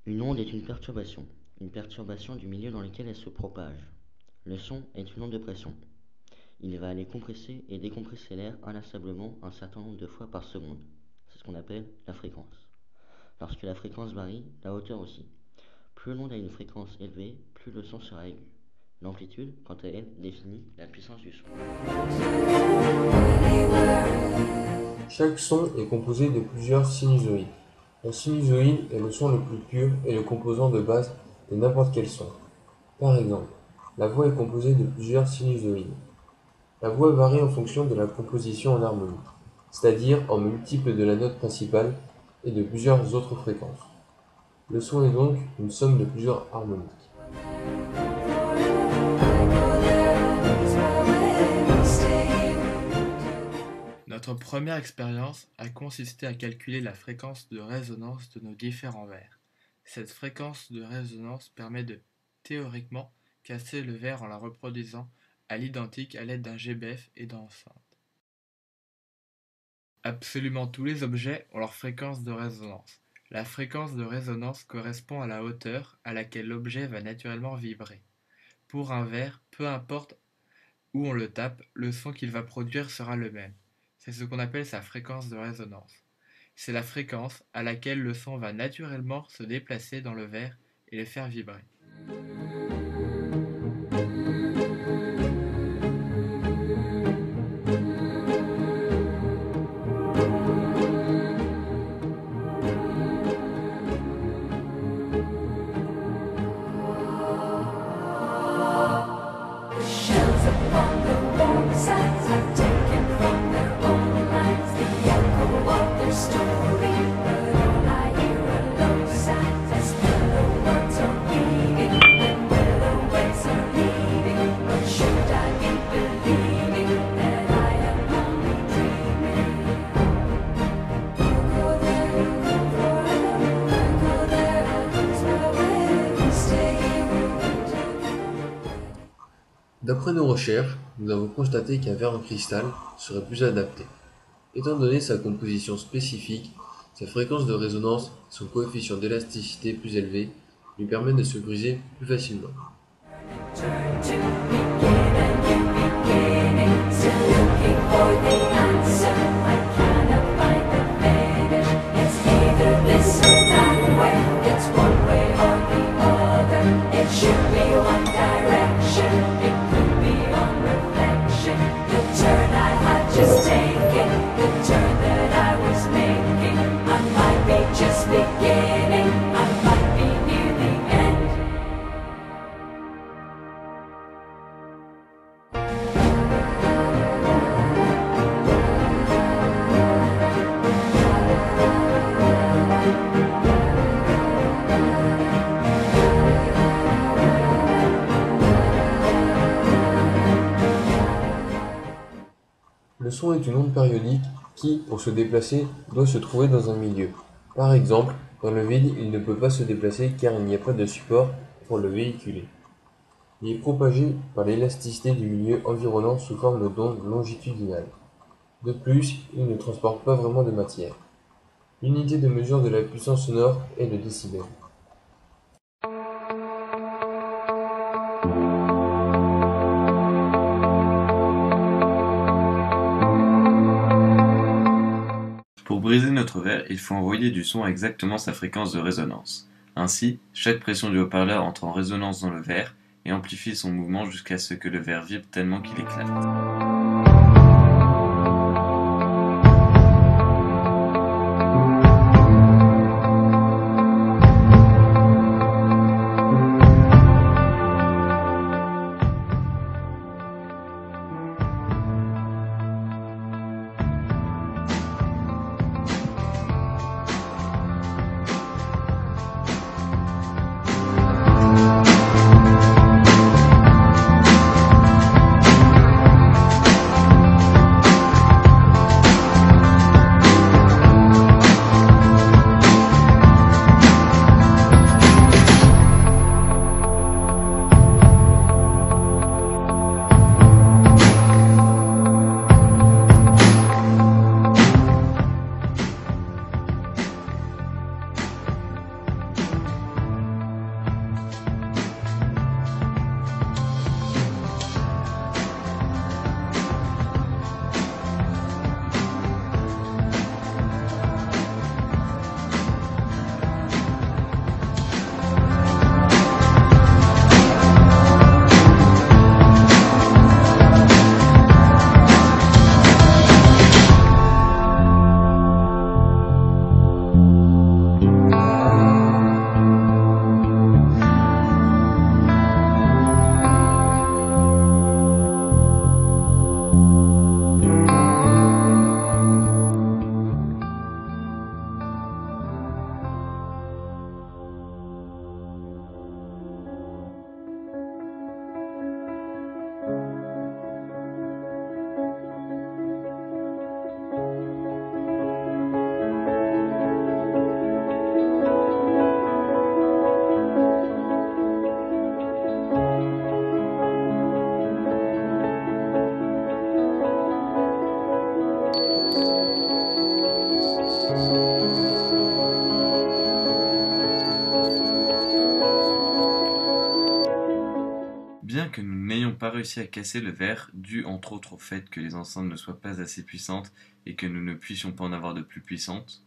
Une onde est une perturbation du milieu dans lequel elle se propage. Le son est une onde de pression. Il va aller compresser et décompresser l'air inlassablement un certain nombre de fois par seconde. C'est ce qu'on appelle la fréquence. Lorsque la fréquence varie, la hauteur aussi. Plus l'onde a une fréquence élevée, plus le son sera aigu. L'amplitude, quant à elle, définit la puissance du son. Chaque son est composé de plusieurs sinusoïdes. Un sinusoïde est le son le plus pur et le composant de base de n'importe quel son. Par exemple, la voix est composée de plusieurs sinusoïdes. La voix varie en fonction de la composition en harmonie, c'est-à-dire en multiples de la note principale et de plusieurs autres fréquences. Le son est donc une somme de plusieurs harmoniques. Notre première expérience a consisté à calculer la fréquence de résonance de nos différents verres. Cette fréquence de résonance permet de, théoriquement, casser le verre en la reproduisant à l'identique à l'aide d'un GBF et d'enceintes. Absolument tous les objets ont leur fréquence de résonance. La fréquence de résonance correspond à la hauteur à laquelle l'objet va naturellement vibrer. Pour un verre, peu importe où on le tape, le son qu'il va produire sera le même. C'est ce qu'on appelle sa fréquence de résonance. C'est la fréquence à laquelle le son va naturellement se déplacer dans le verre et le faire vibrer. D'après nos recherches, nous avons constaté qu'un verre en cristal serait plus adapté. Étant donné sa composition spécifique, sa fréquence de résonance et son coefficient d'élasticité plus élevé lui permettent de se briser plus facilement. Le son est une onde périodique qui, pour se déplacer, doit se trouver dans un milieu. Par exemple, dans le vide, il ne peut pas se déplacer car il n'y a pas de support pour le véhiculer. Il est propagé par l'élasticité du milieu environnant sous forme d'onde longitudinale. De plus, il ne transporte pas vraiment de matière. L'unité de mesure de la puissance sonore est le décibel. Pour briser notre verre, il faut envoyer du son à exactement sa fréquence de résonance. Ainsi, chaque pression du haut-parleur entre en résonance dans le verre et amplifie son mouvement jusqu'à ce que le verre vibre tellement qu'il éclate. pas réussi à casser le verre, dû entre autres au fait que les enceintes ne soient pas assez puissantes et que nous ne puissions pas en avoir de plus puissantes,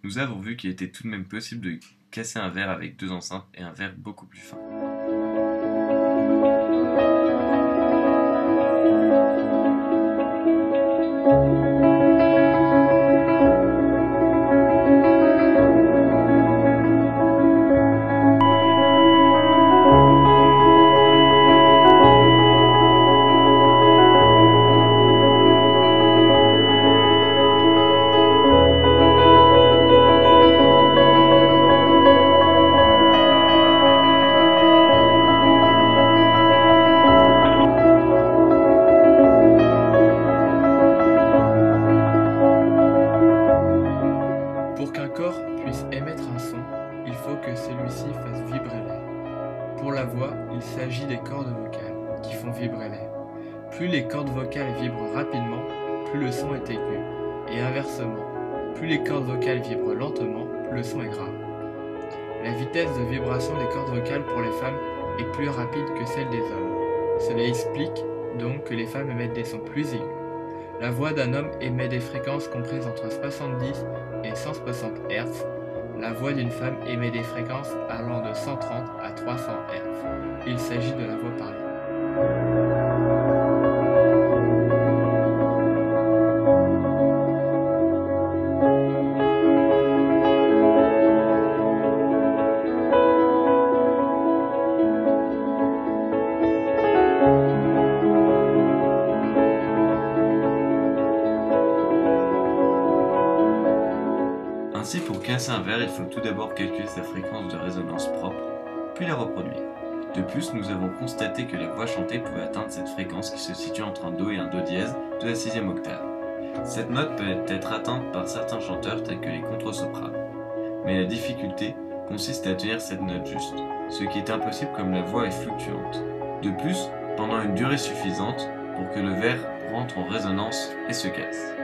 nous avons vu qu'il était tout de même possible de casser un verre avec 2 enceintes et un verre beaucoup plus fin. Pour qu'un corps puisse émettre un son, il faut que celui-ci fasse vibrer l'air. Pour la voix, il s'agit des cordes vocales qui font vibrer l'air. Plus les cordes vocales vibrent rapidement, plus le son est aigu. Et inversement, plus les cordes vocales vibrent lentement, plus le son est grave. La vitesse de vibration des cordes vocales pour les femmes est plus rapide que celle des hommes. Cela explique donc que les femmes émettent des sons plus aigus. La voix d'un homme émet des fréquences comprises entre 70 et 160 Hz. La voix d'une femme émet des fréquences allant de 130 à 300 Hz. Il s'agit de la voix parlée. Ainsi, pour casser un verre, il faut tout d'abord calculer sa fréquence de résonance propre, puis la reproduire. De plus, nous avons constaté que les voix chantées pouvaient atteindre cette fréquence qui se situe entre un Do et un Do dièse de la 6e octave. Cette note peut être atteinte par certains chanteurs tels que les contre-sopranes. Mais la difficulté consiste à tenir cette note juste, ce qui est impossible comme la voix est fluctuante. De plus, pendant une durée suffisante pour que le verre rentre en résonance et se casse.